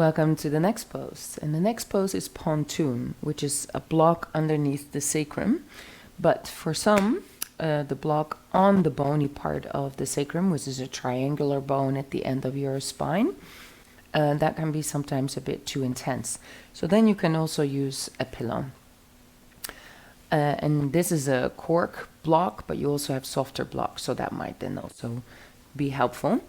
Welcome to the next pose. And the next pose is Pontoon, which is a block underneath the sacrum. But for some, the block on the bony part of the sacrum, which is a triangular bone at the end of your spine, that can be sometimes a bit too intense. So then you can also use a pillow. And this is a cork block, but you also have softer blocks, so that might then also be helpful.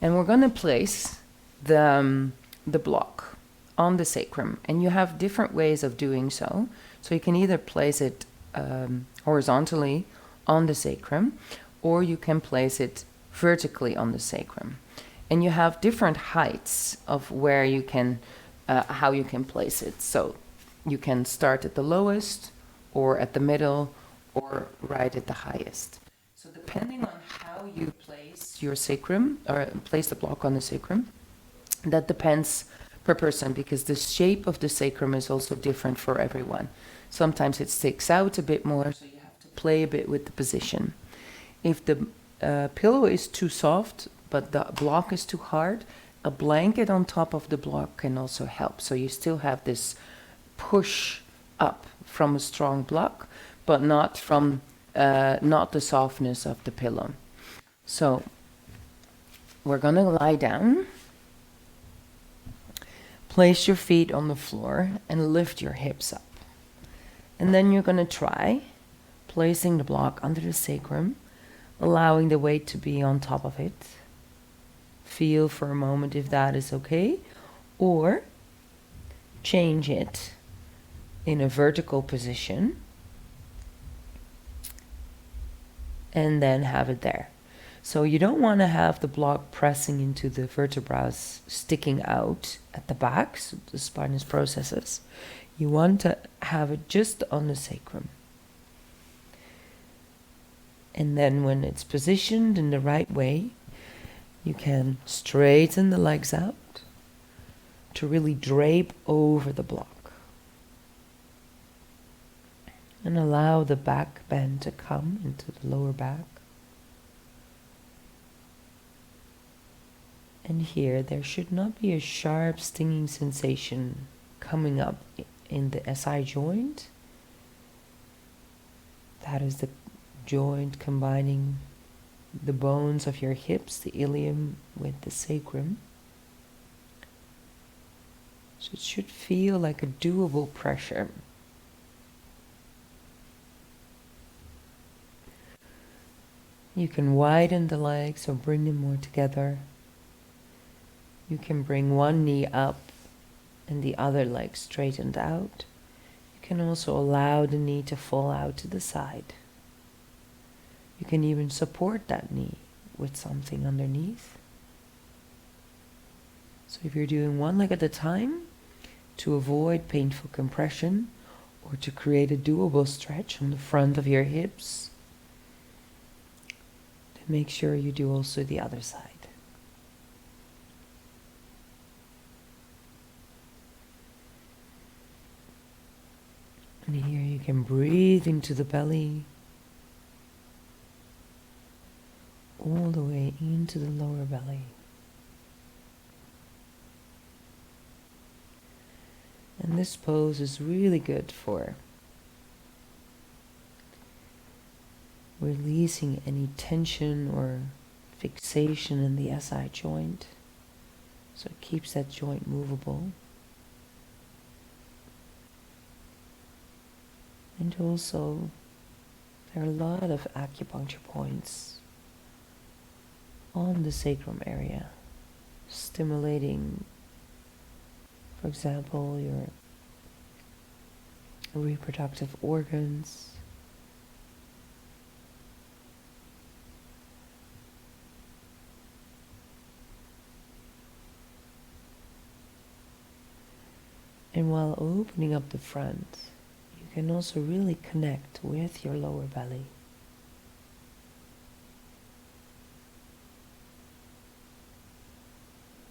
And we're going to place the block on the sacrum, and you have different ways of doing so. So you can either place it horizontally on the sacrum, or you can place it vertically on the sacrum. And you have different heights of where you can, how you can place it. So you can start at the lowest, or at the middle, or right at the highest. So depending on how you place your sacrum, or place the block on the sacrum, that depends per person, because the shape of the sacrum is also different for everyone. Sometimes it sticks out a bit more, so you have to play a bit with the position. If the pillow is too soft, but the block is too hard, a blanket on top of the block can also help. So you still have this push up from a strong block, but not from not the softness of the pillow. So we're going to lie down. Place your feet on the floor and lift your hips up. And then you're going to try placing the block under the sacrum, allowing the weight to be on top of it. Feel for a moment if that is okay, or change it in a vertical position and then have it there. So you don't want to have the block pressing into the vertebrae, sticking out at the back, so the spinous processes. You want to have it just on the sacrum. And then when it's positioned in the right way, you can straighten the legs out to really drape over the block. And allow the back bend to come into the lower back. And here, there should not be a sharp stinging sensation coming up in the SI joint. That is the joint combining the bones of your hips, the ilium, with the sacrum. So it should feel like a doable pressure. You can widen the legs or bring them more together. You can bring one knee up and the other leg straightened out. You can also allow the knee to fall out to the side. You can even support that knee with something underneath. So if you're doing one leg at a time, to avoid painful compression or to create a doable stretch on the front of your hips, then make sure you do also the other side. And here you can breathe into the belly, all the way into the lower belly. And this pose is really good for releasing any tension or fixation in the SI joint. So it keeps that joint movable. And also, there are a lot of acupuncture points on the sacrum area, stimulating, for example, your reproductive organs. And while opening up the front, you can also really connect with your lower belly.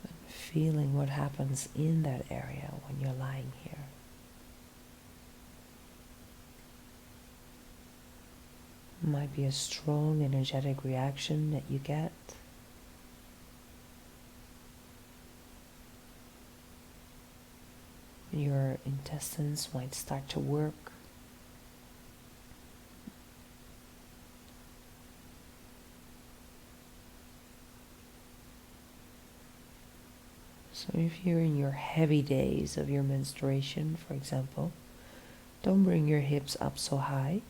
And feeling what happens in that area when you're lying here. It might be a strong energetic reaction that you get. Your intestines might start to work. So if you're in your heavy days of your menstruation, for example, don't bring your hips up so high.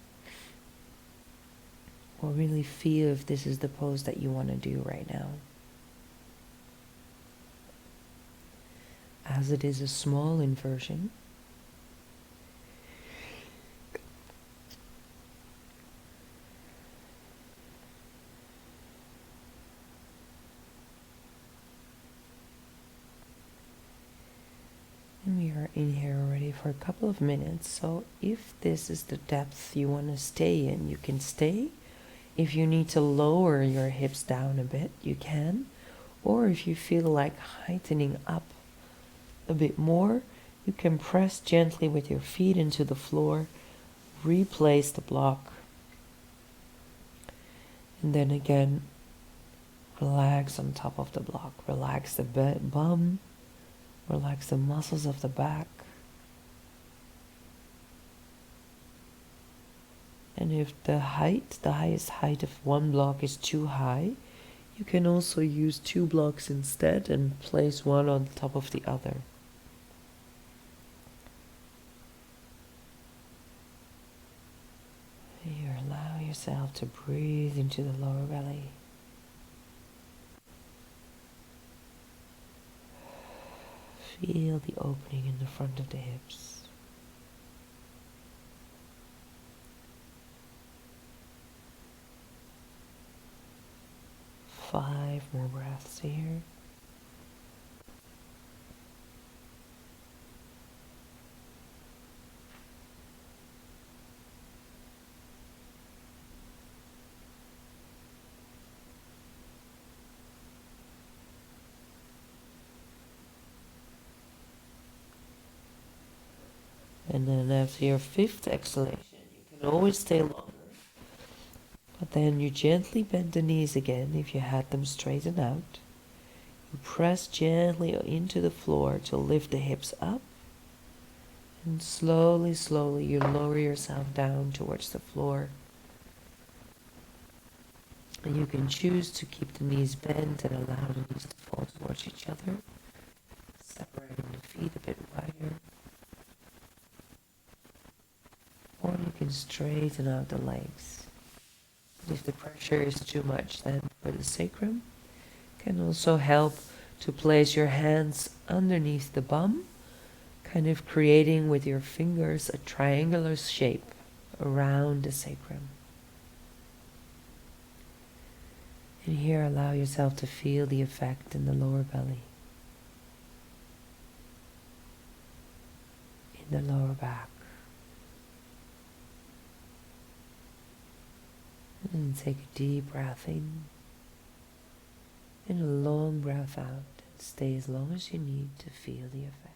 Or really feel if this is the pose that you want to do right now. As it is a small inversion, and we are in here already for a couple of minutes, so if this is the depth you want to stay in, you can stay. If you need to lower your hips down a bit, you can. Or if you feel like heightening up a bit more, you can press gently with your feet into the floor, replace the block, and then again, relax on top of the block. Relax the bum, relax the muscles of the back. And if the highest height of one block is too high, you can also use 2 blocks instead and place one on top of the other. You allow yourself to breathe into the lower belly. Feel the opening in the front of the hips. Five more breaths here. And then after your 5th exhalation, you can always stay longer. But then you gently bend the knees again if you had them straightened out. You press gently into the floor to lift the hips up. And slowly, slowly you lower yourself down towards the floor. And you can choose to keep the knees bent and allow the knees to fall towards each other, separating the feet a bit wider. Or you can straighten out the legs. If the pressure is too much, then for the sacrum, can also help to place your hands underneath the bum, kind of creating with your fingers a triangular shape around the sacrum. And here allow yourself to feel the effect in the lower belly, in the lower back. And take a deep breath in and a long breath out. And stay as long as you need to feel the effect.